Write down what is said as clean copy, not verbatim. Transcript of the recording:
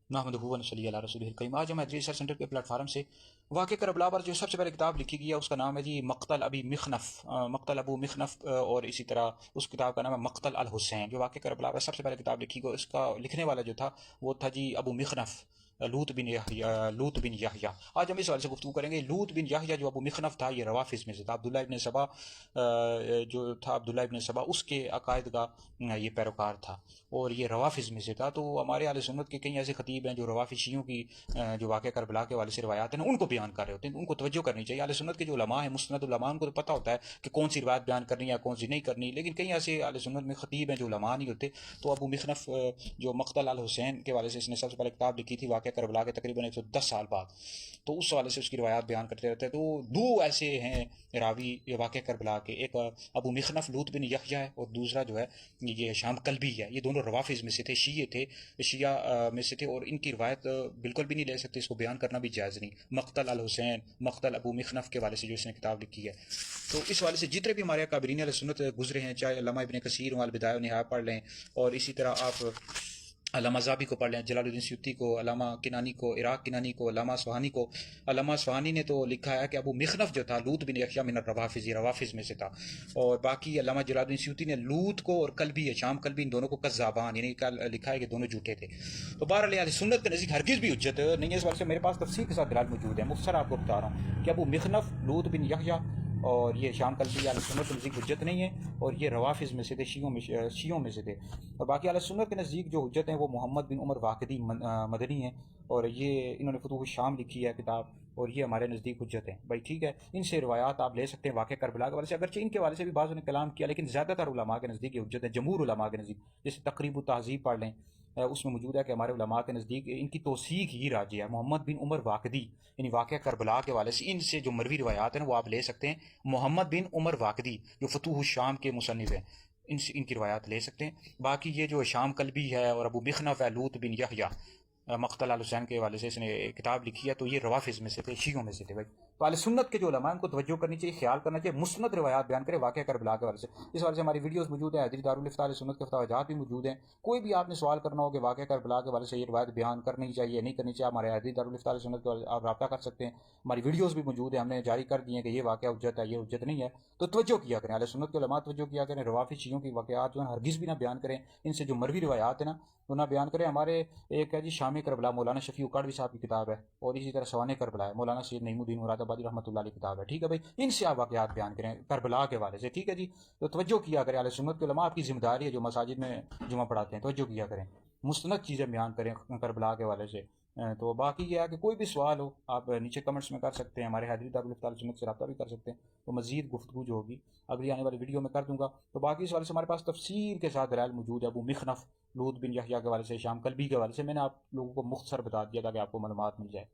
नहमदुहु व नसल्ली अला रसूलिहिल करीम। आज हम रिसर्च सेंटर के प्लेटफार्म से वाक़े करबला पर जो सबसे पहले किताब लिखी गई है उसका नाम है जी मक़तल अबी मिख़नफ़, मक़तल अबू मिख़नफ़, और इसी तरह उस किताब का नाम है मक़तल अल हुसैन। जो वाक़े करबला पर सबसे पहले किताब लिखी गई उसका लिखने वाला जो था वो था जी अबू मिख़नफ़, लूत बिन याहया। आज हम इस सवाल से गुफ्तगू करेंगे। लूत बिन याहया जो अबू मिख़नफ़ था ये रवाफ़िज़ में से था। अब्दुल्लाह इब्न सबा जो था, अब्दुल्लाह इब्न सबा उसके अकायद का ये पैरोकार था और ये रवाफ़िज़ में से था। तो हमारे अहले सुन्नत के कई ऐसे ख़तीब हैं जो रवाफ़िज़ शियों की जो वाक़या करबला के वाले से रिवायात हैं उनको बयान कर रहे होते हैं, तो उनको तवज्जो करनी चाहिए। अहले सुन्नत के जो उलमा हैं, मुस्नद उलमा, उनको तो पता होता है कि कौन सी रिवायत बयान करनी है कौन सी नहीं करनी। लेकिन कई ऐसे अहले सुन्नत में ख़तीब हैं जो उलमा नहीं होते। तो अबू मिख़नफ़ जो मक़तल अल हुसैन के वाले से इसने सबसे पहले किताब लिखी थी वाक़या करबला के तकरीबन 110 साल बाद, तो उस वाले से उसकी रिवायात बयान करते रहते हैं। तो दो ऐसे हैं रावी ये वाक़या करबला के, एक अबू मिख़नफ़ लूत बिन यहया है और दूसरा जो है ये शाम कल्बी है। ये दोनों रवाफ़िज़ में से थे, शीये थे, शिया में से थे और इनकी रिवायत बिल्कुल भी नहीं ले सकते, इसको बयान करना भी जायज़ नहीं। मक़तल अल हुसैन, मक़तल अबू मिख़नफ़ के वाले से जो इसने किताब लिखी है, तो इस वाले से जितने भी हमारे अकाबरीन अहले सुन्नत गुजरे हैं, चाहे अल्लामा इब्न कसीर अल बिदाया व निहाया पढ़ लें, और इसी तरह आप अल्लामा ज़ाबी को पढ़ लें, जलालुद्दीन सयूती को, अल्लामा किनानी को, इराक किनानी को, अल्लामा अस्फ़हानी को। अल्लामा अस्फ़हानी ने तो लिखा है कि अबू मिख़नफ़ जो था लूत बिन यहया मिन रवाफ़िज़, रवाफ़िज़ में से था। और बाकी अल्लामा जलालुद्दीन सयूती ने लूत को और कल्बी, शाम कल्बी, इन दोनों को कज़्ज़ाबान यानी लिखा है कि दोनों झूठे थे। तो बहरहाल अहले सुन्नत के नज़दीक हरगिज़ भी हुज्जत नहीं है। इस वजह से मेरे पास तफसील के साथ दलाल मौजूद है। मुख्तसर आपको बता रहा हूँ कि अबू मिख़नफ़ लूत बिन यहया और ये शाम कल्बी अहले सुन्नत के नज़दीक हुज्जत नहीं है और ये रवाफ़िज़ में से थे, शियों में से थे। और बाकी अहले सुन्नत के नज़दीक जो हुज्जत हैं वो मोहम्मद बिन उमर वाक़िदी मदनी हैं और ये इन्होंने फुतूह शाम लिखी है किताब, और ये हमारे नज़दीक हुज्जत हैं भाई, ठीक है। इनसे रिवायात आप ले सकते हैं वाक़या करबला के वाले से, अगरचे इनके वाले से भी बाज़ ने कलाम किया, लेकिन ज़्यादातर उलमा के नज़दीक ये हुज्जत है, जमहूर उलमा के नज़दीक। जैसे तक़रीब तहज़ीब पढ़ लें, उसमें मौजूद है कि हमारे उलमा के नज़दीक इनकी तौसीक़ ही राजी है। मोहम्मद बिन उमर वाक़िदी यानी वाक़या करबला के वाले से इनसे जो मरवी रिवायात हैं वो आप ले सकते हैं। मोहम्मद बिन उमर वाक़िदी जो फतूह शाम के मुसन्निफ़ हैं, इनकी रिवायात ले सकते हैं। बाकी ये जो शाम कल्बी है और अबू मिख़नफ़ है लूत बिन यहया मक़तल अल हुसैन के वाले से इसने किताब लिखी है, तो ये रवाफ़िज़ में से थे, शियों में से थे भाई। तो अहले सुन्नत के जो उलमा हैं उनको तवज्जो करनी चाहिए, ख्याल करना चाहिए, मुस्नद रिवायात बयान करें वाक़या करबला के वाले से। इस वाले से हमारी वीडियोज़ मौजूद हैं, हैदरी दारुल इफ्ता अहले सुन्नत के फ़तवाजात भी मौजूद हैं। कोई भी आपने सवाल करना हो कि वाक़या करबला के वाले से ये रिवायत बयान करनी चाहिए नहीं करनी चाहिए, हमारे हैदरी दारुल इफ्ता अहले सुन्नत के आप रब्ता कर सकते हैं। हमारी वीडियोज़ भी मौजूद है, हमने जारी कर दी है कि ये वाक़या हुज्जत है, ये हुज्जत नहीं है। तो तवज्जो किया करें, अहले सुन्नत के उलमा तवज्जो किया करें, रवाफ़िज़ शियों की वाक़यात जो हैं हरगिज़ भी ना बयान करें। इनसे जो मरवी रिवायात है ना वो ना बयान करें। हमारे एक है जी शाम करबला, मौलाना शफ़ी उकाड़वी साहब की किताब है, और इसी तरह सवाने करबला है, मौलाना सैयद नईमुद्दीन मुरादाबादी रहमतुल्लाह अलैह की किताब है, ठीक है भाई। इनसे आप वाक़यात बयान करें करबला के वाले से, ठीक है जी। तो तवज्जो किया करें, अहले सुन्नत के उलमा आपकी ज़िम्मेदारी है जो मसाजिद में जुमा पढ़ाते हैं, तवज्जो किया करें, मुस्तनद चीज़ें बयान करें करबला के वाले से। तो बाकी ये है कि कोई भी सवाल हो आप नीचे कमेंट्स में कर सकते हैं, हमारे हैदरी दारुल इफ्ता अहले सुन्नत से रब्ता भी कर सकते हैं। तो मज़ीद गुफ्तगू जो होगी अगली आने वाली वीडियो में कर दूंगा। तो बाकी इस वाले से हमारे पास तफसील के साथ दलाइल मौजूद है। अबू मिख़नफ़ लूत बिन यहया के वाले से, शाम कल्बी के वाले से मैंने आप लोगों को मुख्तसर बता दिया ताकि आपको मालूमात मिल जाए।